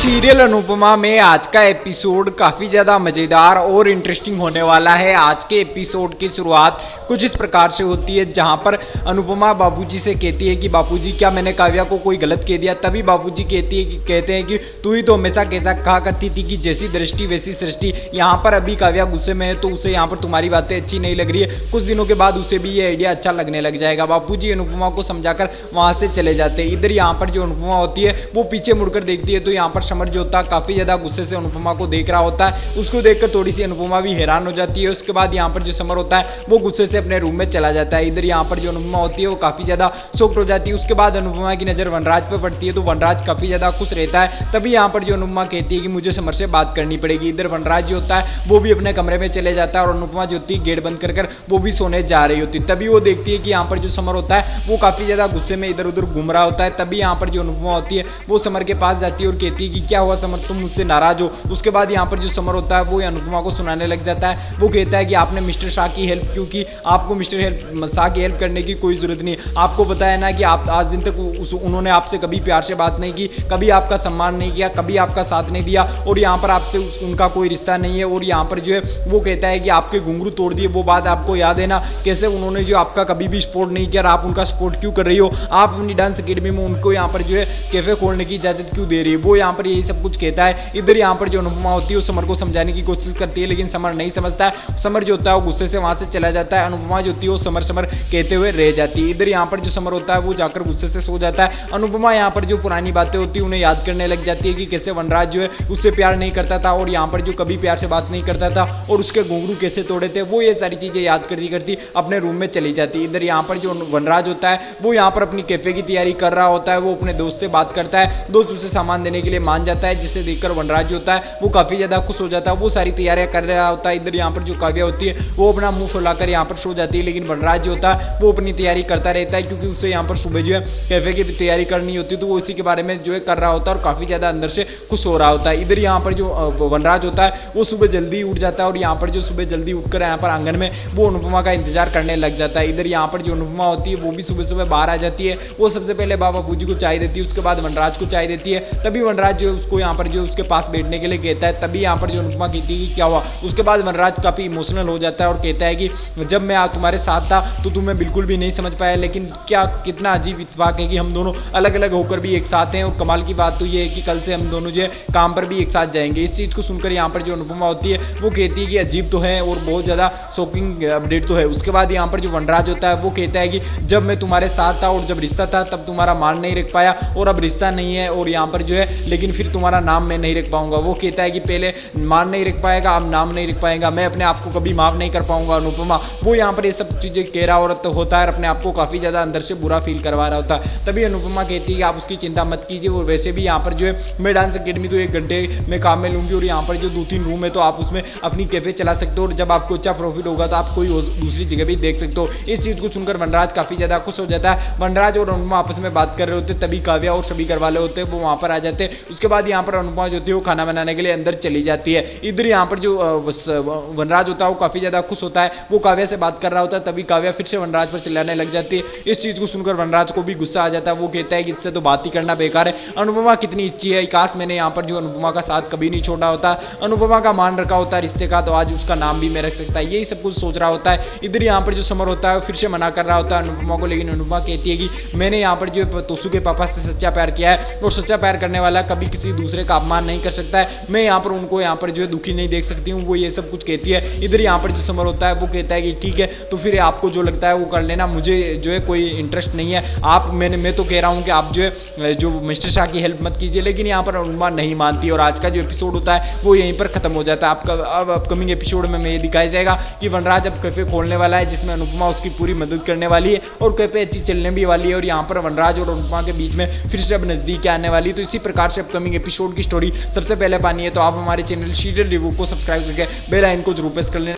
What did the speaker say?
Serial Anupama में आज का एपिसोड काफी ज्यादा मजेदार और इंटरेस्टिंग होने वाला है। आज के एपिसोड की शुरुआत कुछ इस प्रकार से होती है जहां पर अनुपमा बाबूजी से कहती है कि बाबूजी क्या मैंने काव्या को कोई गलत कह दिया। तभी बाबूजी कहते हैं कि तू ही तो हमेशा कहा करती थी कि जैसी दृष्टि वैसी सृष्टि। यहाँ पर अभी काव्या गुस्से में है तो उसे यहाँ पर तुम्हारी बातें अच्छी नहीं लग रही है। कुछ दिनों के बाद उसे भी ये आइडिया अच्छा लगने लग जाएगा। बाबूजी अनुपमा को समझाकर वहां से चले जाते हैं। इधर यहाँ पर जो अनुपमा होती है वो पीछे मुड़कर देखती है तो यहाँ पर समर जो होता है काफी ज्यादा गुस्से से अनुपमा को देख रहा होता है। उसको देखकर थोड़ी सी अनुपमा भी हैरान हो जाती है। उसके बाद यहाँ पर जो समर होता है वो गुस्से से अपने रूम में चला जाता है। इधर यहाँ पर जो अनुपमा होती है वो काफी ज्यादा शॉक्ड हो जाती है। उसके बाद अनुपमा की नजर वनराज पर पड़ती है तो वनराज काफी ज्यादा खुश रहता है। तभी यहाँ पर जो अनुपमा कहती है कि मुझे समर से बात करनी पड़ेगी। इधर वनराज जो होता है वो भी अपने कमरे में चले जाता है और अनुपमा जो होती है गेट बंद कर वो भी सोने जा रही होती है। तभी वो देखती है कि यहाँ पर जो समर होता है वो काफी ज्यादा गुस्से में इधर उधर घूम रहा होता है। तभी यहाँ पर जो अनुपमा होती है वो समर के पास जाती है और कहती है कि क्या हुआ समर, तुम मुझसे नाराज हो। उसके बाद यहाँ पर जो समर होता है वो अनुपमा को सुनाने लग जाता है। वो कहता है कि आपने मिस्टर शाह की हेल्प क्यों की, आपको मिस्टर शाह की हेल्प करने की कोई जरूरत नहीं। आपको बताया ना कि आप आज दिन तक उन्होंने आपसे कभी प्यार से बात नहीं की, कभी आपका सम्मान नहीं किया, कभी आपका साथ नहीं दिया और यहाँ पर आपसे उनका कोई रिश्ता नहीं है। और यहाँ पर जो है वो कहता है कि आपके घुंघरू तोड़ दिए, वो बात आपको याद है ना, कैसे उन्होंने जो आपका कभी भी सपोर्ट नहीं किया, आप उनका सपोर्ट क्यों कर रही हो, आप अपनी डांस अकेडमी में उनको यहाँ पर जो है कैफे खोलने की इजाजत क्यों दे रही है। वो यहाँ पर यही सब कुछ कहता है। इधर यहाँ पर जो अनुपमा होती है वो समर को समझाने की कोशिश करती है लेकिन समर नहीं समझता है। समर जो होता है वो गुस्से से वहां से चला जाता है। अनुपमा जो होती है वो समर समर कहते हुए रह जाती है। इधर यहाँ पर जो समर होता है वो जाकर गुस्से से सो जाता है। अनुपमा यहाँ पर जो पुरानी बातें होती है उन्हें याद करने लग जाती है कि कैसे वनराज जो है उससे प्यार नहीं करता था और यहाँ पर जो कभी प्यार से बात नहीं करता था और उसके घुंघरू कैसे तोड़े थे। वो ये सारी चीजें याद करती करती अपने रूम में चली जाती है। इधर यहाँ पर जो वनराज होता है वो यहाँ पर अपनी कैफे की तैयारी कर रहा होता है। वो अपने दोस्त से बात करता है, दोस्त उसे सामान देने के लिए मान जाता है जिसे देखकर वनराज जो होता है वो काफी ज्यादा खुश हो जाता है। वो सारी तैयारियां कर रहा होता है। इधर यहाँ पर जो काव्या होती है वो अपना मुंह फुलाकर यहाँ पर सो जाती है लेकिन वनराज जो होता है वो अपनी तैयारी करता रहता है क्योंकि उसे यहाँ पर सुबह जो है कैफे की तैयारी करनी होती है तो वो इसी के बारे में जो है कर रहा होता है और काफी ज्यादा अंदर से खुश हो रहा होता है। इधर यहाँ पर जो वनराज होता है वो सुबह जल्दी उठ जाता है और यहाँ पर जो सुबह जल्दी उठकर यहाँ पर आंगन में वो अनुपमा का इंतजार करने लग जाता है। इधर यहाँ पर जो अनुपमा होती है वो भी सुबह सुबह बाहर आ जाती है। वो सबसे पहले बाबा बूजी को चाय देती है, उसके बाद वनराज को चाय देती है। तभी वनराज जो उसको यहाँ पर जो उसके पास बैठने के लिए कहता है। तभी यहाँ पर जो अनुपमा कहती है कि क्या हुआ। उसके बाद वनराज काफी इमोशनल हो जाता है और कहता है कि जब मैं तुम्हारे साथ था तो तुम्हें बिल्कुल भी नहीं समझ पाया, लेकिन क्या कितना अजीब इत्तेफाक है कि हम दोनों अलग अलग होकर भी एक साथ हैं। और कमाल की बात तो ये है कि कल से हम दोनों जो है काम पर भी एक साथ जाएंगे। इस चीज को सुनकर यहाँ पर जो अनुपमा होती है वो कहती है कि अजीब तो है और बहुत ज्यादा शॉकिंग अपडेट तो है। उसके बाद यहाँ पर जो वनराज होता है वो कहता है कि जब मैं तुम्हारे साथ था और जब रिश्ता था तब तुम्हारा मान नहीं रख पाया और अब रिश्ता नहीं है और यहाँ पर जो है लेकिन फिर तुम्हारा नाम मैं नहीं रख पाऊंगा। वो कहता है कि पहले मान नहीं रख पाएगा, अब नाम नहीं रख पाएगा, मैं अपने आप को कभी माफ नहीं कर पाऊंगा। अनुपमा वो यहाँ पर ये सब चीजें कह रहा होता है, अपने आप को काफी ज्यादा अंदर से बुरा फील करवा रहा होता है। तभी अनुपमा कहती है कि आप उसकी चिंता मत कीजिए और वैसे भी यहाँ पर जो है मैं डांस अकेडमी तो 1 घंटे में काम में लूंगी और यहाँ पर जो 2-3 रूम है तो आप उसमें अपनी कैफे चला सकते हो और जब आपको अच्छा प्रॉफिट होगा तो आप कोई दूसरी जगह भी देख सकते हो। इस चीज को सुनकर वनराज काफी ज्यादा खुश हो जाता है। वनराज और अनुपमा आपस में बात कर रहे होते तभी काव्या और सभी घर वाले होते हैं वो वहां पर आ जाते हैं। उसके बाद यहाँ पर अनुपमा जो होती है वो खाना बनाने के लिए अंदर चली जाती है। इधर यहाँ पर जो वनराज होता है वो काफी ज्यादा खुश होता है। वो काव्या से बात कर रहा होता है तभी काव्या फिर से वनराज पर चिल्लाने लग जाती है। इस चीज को सुनकर वनराज को भी गुस्सा आ जाता है। वो कहता है कि इससे तो बात ही करना बेकार है। अनुपमा कितनी अच्छी है, काश मैंने यहाँ पर जो अनुपमा का साथ कभी नहीं छोड़ा होता, अनुपमा का मान रखा होता रिश्ते का तो आज उसका नाम भी मैं रख सकता है। यही सब कुछ सोच रहा होता है। इधर यहाँ पर जो समर होता है फिर से मना कर रहा होता है अनुपमा को लेकिन अनुपमा कहती है कि मैंने यहाँ पर जो तोसू के पापा से सच्चा प्यार किया है और सच्चा प्यार करने वाला कभी किसी दूसरे का अपमान नहीं कर सकता है। मैं यहाँ पर उनको यहाँ पर जो है दुखी नहीं देख सकती हूँ। वो ये सब कुछ कहती है। इधर यहाँ पर जो समर होता है वो कहता है कि ठीक है तो फिर आपको जो लगता है वो कर लेना, मुझे जो है कोई इंटरेस्ट नहीं है। आप मैं तो कह रहा हूँ कि आप जो है जो मिस्टर शाह की हेल्प मत कीजिए। लेकिन यहाँ पर अनुपमा नहीं मानती और आज का जो एपिसोड होता है वो यहीं पर खत्म हो जाता है। आपका अब अपकमिंग एपिसोड में ये दिखाया जाएगा कि वनराज अब कैफे खोलने वाला है जिसमें अनुपमा उसकी पूरी मदद करने वाली है और कैफे अच्छी चलने भी वाली है और यहाँ पर वनराज और अनुपमा के बीच में फिर से अब नजदीक आने वाली है। तो इसी प्रकार से अपकमिंग एपिसोड की स्टोरी सबसे पहले पानी है तो आप हमारे चैनल सीरियल रिव्यू को सब्सक्राइब करके बेल आइकन को जरूर प्रेस कर लेना।